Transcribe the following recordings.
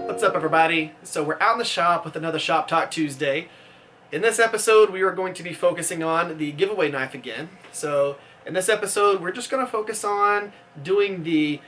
What's up, everybody? So we're out in the shop with another Shop Talk Tuesday. In this episode, we are going to be focusing on the giveaway knife again. So in this episode, we're just going to focus on doing the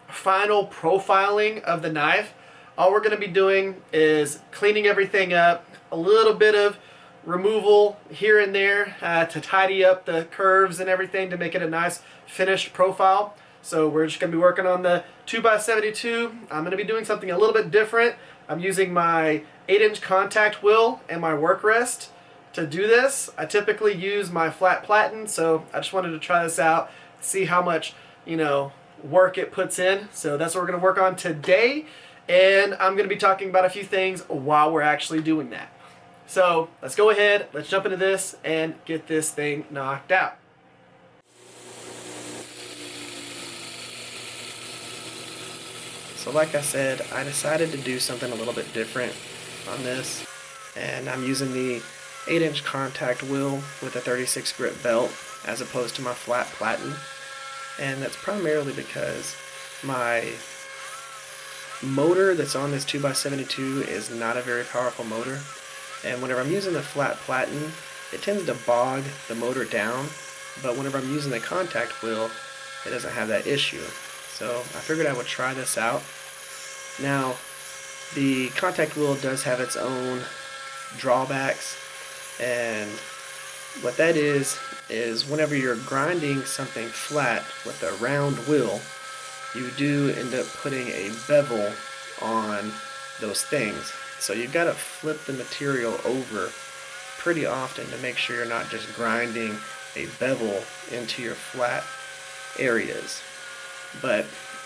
final profiling of the knife. All we're going to be doing is cleaning everything up, a little bit of removal here and there to tidy up the curves and everything to make it a nice finished profile. So we're just going to be working on the 2x72. I'm going to be doing something a little bit different. I'm using my 8-inch contact wheel and my work rest to do this. I typically use my flat platen, so I just wanted to try this out, see how much, work it puts in. So that's what we're going to work on today, and I'm going to be talking about a few things while we're actually doing that. So let's go ahead, let's jump into this and get this thing knocked out. So like I said, I decided to do something a little bit different on this, and I'm using the 8-inch contact wheel with a 36 grit belt as opposed to my flat platen, and that's primarily because my motor that's on this 2x72 is not a very powerful motor, and whenever I'm using the flat platen, it tends to bog the motor down, but whenever I'm using the contact wheel, it doesn't have that issue. So I figured I would try this out. Now, the contact wheel does have its own drawbacks, and what that is whenever you're grinding something flat with a round wheel, you do end up putting a bevel on those things. So you've got to flip the material over pretty often to make sure you're not just grinding a bevel into your flat areas. But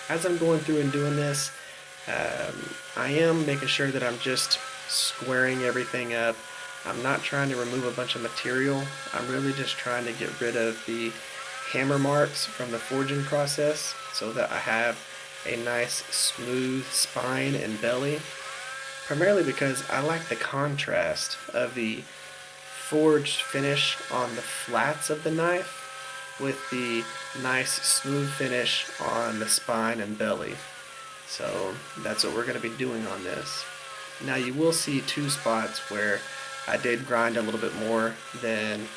as I'm going through and doing this, I am making sure that I'm just squaring everything up. I'm not trying to remove a bunch of material. I'm really just trying to get rid of the hammer marks from the forging process so that I have a nice smooth spine and belly. Primarily because I like the contrast of the forged finish on the flats of the knife with the nice smooth finish on the spine and belly. So that's what we're going to be doing on this. Now you will see two spots where I did grind a little bit more than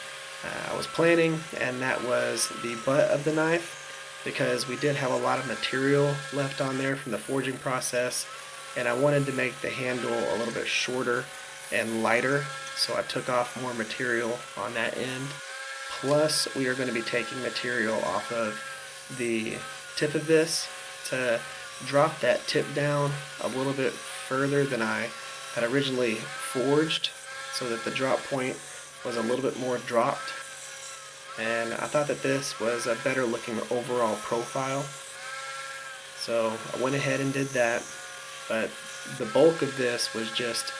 I was planning, and that was the butt of the knife, because we did have a lot of material left on there from the forging process, and I wanted to make the handle a little bit shorter and lighter, so I took off more material on that end. Plus, we are going to be taking material off of the tip of this to drop that tip down a little bit further than I had originally forged, so that the drop point was a little bit more dropped. And I thought that this was a better looking overall profile, so I went ahead and did that. But the bulk of this was just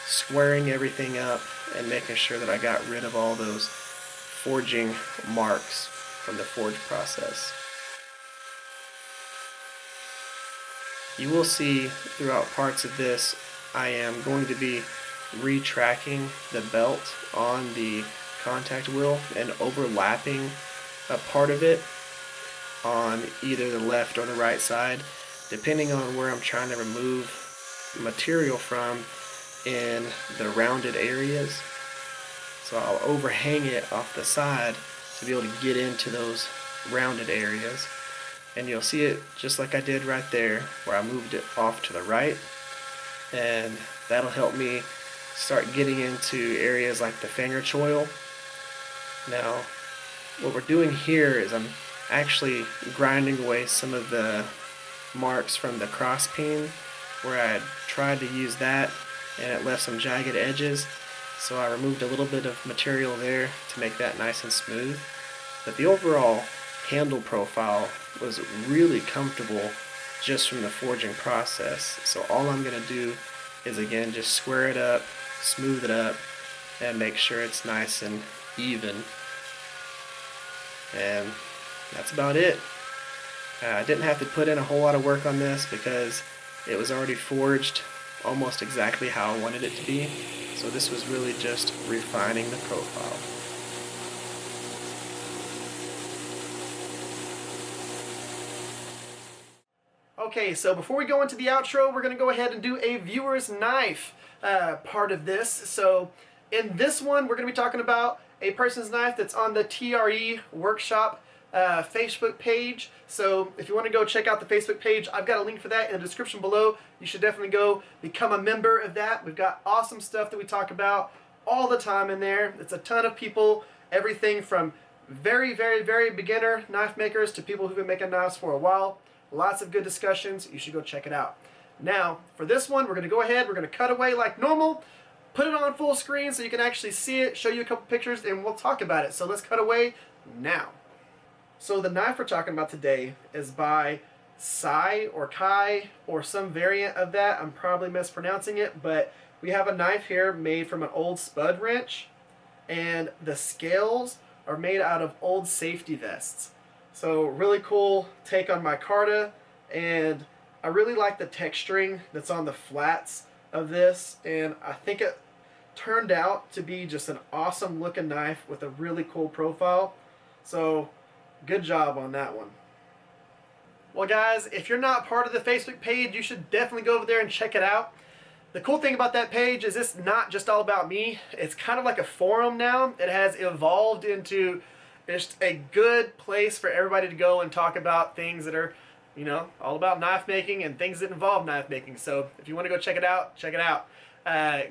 squaring everything up and making sure that I got rid of all those forging marks from the forge process. You will see throughout parts of this, I am going to be retracking the belt on the contact wheel and overlapping a part of it on either the left or the right side, depending on where I'm trying to remove material from in the rounded areas. So I'll overhang it off the side to be able to get into those rounded areas. And you'll see it just like I did right there, where I moved it off to the right. And that'll help me start getting into areas like the finger choil. Now, what we're doing here is I'm actually grinding away some of the marks from the cross peen, where I had tried to use that and it left some jagged edges. So I removed a little bit of material there to make that nice and smooth. But the overall handle profile was really comfortable just from the forging process. So all I'm going to do is again just square it up, smooth it up, and make sure it's nice and even. And that's about it. I didn't have to put in a whole lot of work on this because it was already forged almost exactly how I wanted it to be. So this was really just refining the profile. Okay, so before we go into the outro, we're going to go ahead and do a viewer's knife part of this. So in this one, we're going to be talking about a person's knife that's on the TRE workshop Facebook page. So if you want to go check out the Facebook page, I've got a link for that in the description below. You should definitely go become a member of that. We've got awesome stuff that we talk about all the time in there. It's a ton of people, everything from very, very, very beginner knife makers to people who've been making knives for a while. Lots of good discussions. You should go check it out. Now, for this one, we're going to go ahead, we're going to cut away like normal, put it on full screen so you can actually see it, show you a couple pictures, and we'll talk about it. So let's cut away now. So the knife we're talking about today is by Sai or Kai or some variant of that. I'm probably mispronouncing it, but we have a knife here made from an old spud wrench, and the scales are made out of old safety vests. So really cool take on micarta, and I really like the texturing that's on the flats of this, and I think it turned out to be just an awesome looking knife with a really cool profile. So good job on that one. Well guys, if you're not part of the Facebook page, you should definitely go over there and check it out. The cool thing about that page is it's not just all about me. It's kind of like a forum now. It has evolved into just a good place for everybody to go and talk about things that are, you know, all about knife making and things that involve knife making. So if you want to go check it out, check it out.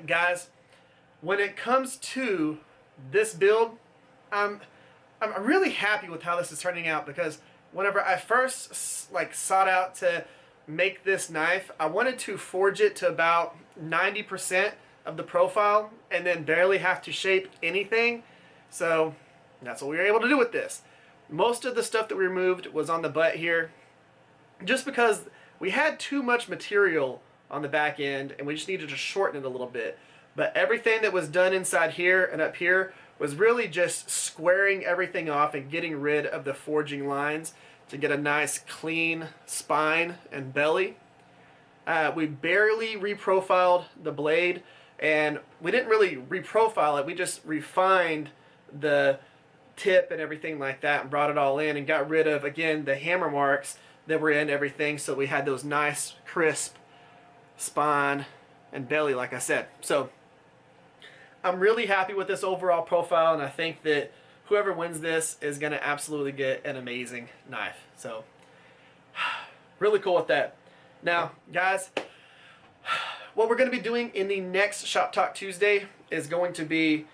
Guys, when it comes to this build, I'm really happy with how this is turning out, because whenever I first sought out to make this knife, I wanted to forge it to about 90% of the profile and then barely have to shape anything. So that's what we were able to do with this. Most of the stuff that we removed was on the butt here, just because we had too much material on the back end and we just needed to shorten it a little bit. But everything that was done inside here and up here was really just squaring everything off and getting rid of the forging lines to get a nice clean spine and belly. We barely reprofiled the blade, and we didn't really reprofile it, we just refined the tip and everything like that and brought it all in and got rid of, again, the hammer marks that were in everything, so we had those nice crisp spine and belly, like I said. So I'm really happy with this overall profile, and I think that whoever wins this is going to absolutely get an amazing knife. So really cool with that. Now guys, what we're going to be doing in the next Shop Talk Tuesday is going to be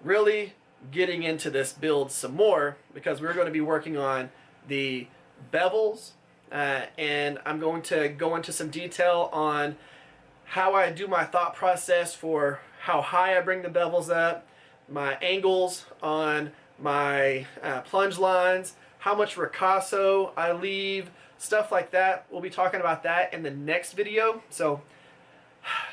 really getting into this build some more, because we're going to be working on the bevels, and I'm going to go into some detail on how I do my thought process for how high I bring the bevels up, my angles on my plunge lines, how much ricasso I leave, stuff like that. We'll be talking about that in the next video, so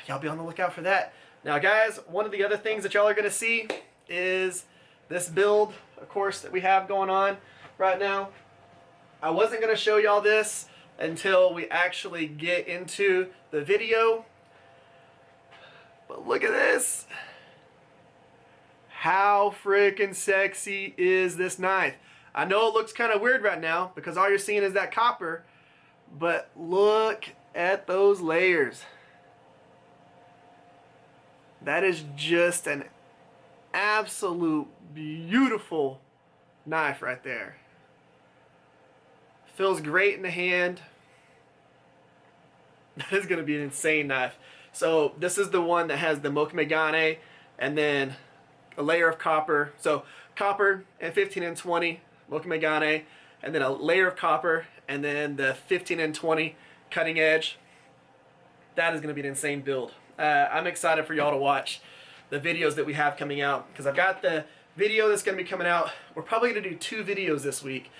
y'all be on the lookout for that. Now guys, one of the other things that y'all are going to see is this build, of course, that we have going on right now. I wasn't going to show y'all this until we actually get into the video, but look at this. How freaking sexy is this knife? I know it looks kind of weird right now because all you're seeing is that copper, but look at those layers. That is just an absolute beautiful knife right there. Feels great in the hand. That is going to be an insane knife. So this is the one that has the Mokumegane and then a layer of copper. So copper and 15 and 20 Mokumegane, and then a layer of copper, and then the 15 and 20 cutting edge. That is going to be an insane build. I'm excited for y'all to watch the videos that we have coming out, because I've got the video that's going to be coming out. We're probably going to do 2 videos this week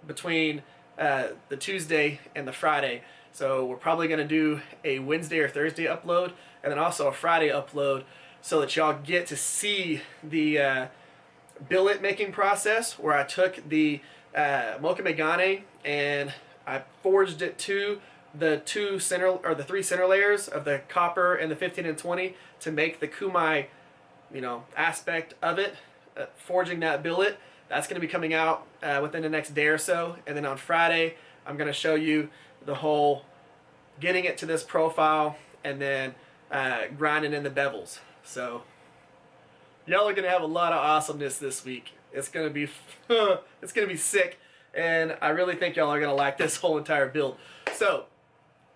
between the Tuesday and the Friday. So we're probably going to do a Wednesday or Thursday upload, and then also a Friday upload, so that y'all get to see the billet making process, where I took the Mokumegane and I forged it to the 3 center layers of the copper and the 15 and 20 to make the kumai, aspect of it, forging that billet. That's going to be coming out within the next day or so. And then on Friday, I'm going to show you the whole getting it to this profile and then grinding in the bevels. So y'all are going to have a lot of awesomeness this week. It's going to be it's going to be sick, and I really think y'all are going to like this whole entire build. So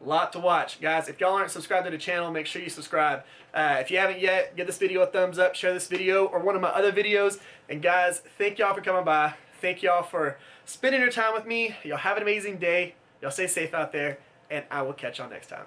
a lot to watch, guys. If y'all aren't subscribed to the channel, make sure you subscribe. If you haven't yet, give this video a thumbs up, share this video or one of my other videos. And guys, thank y'all for coming by. Thank y'all for spending your time with me. Y'all have an amazing day. Y'all stay safe out there, and I will catch y'all next time.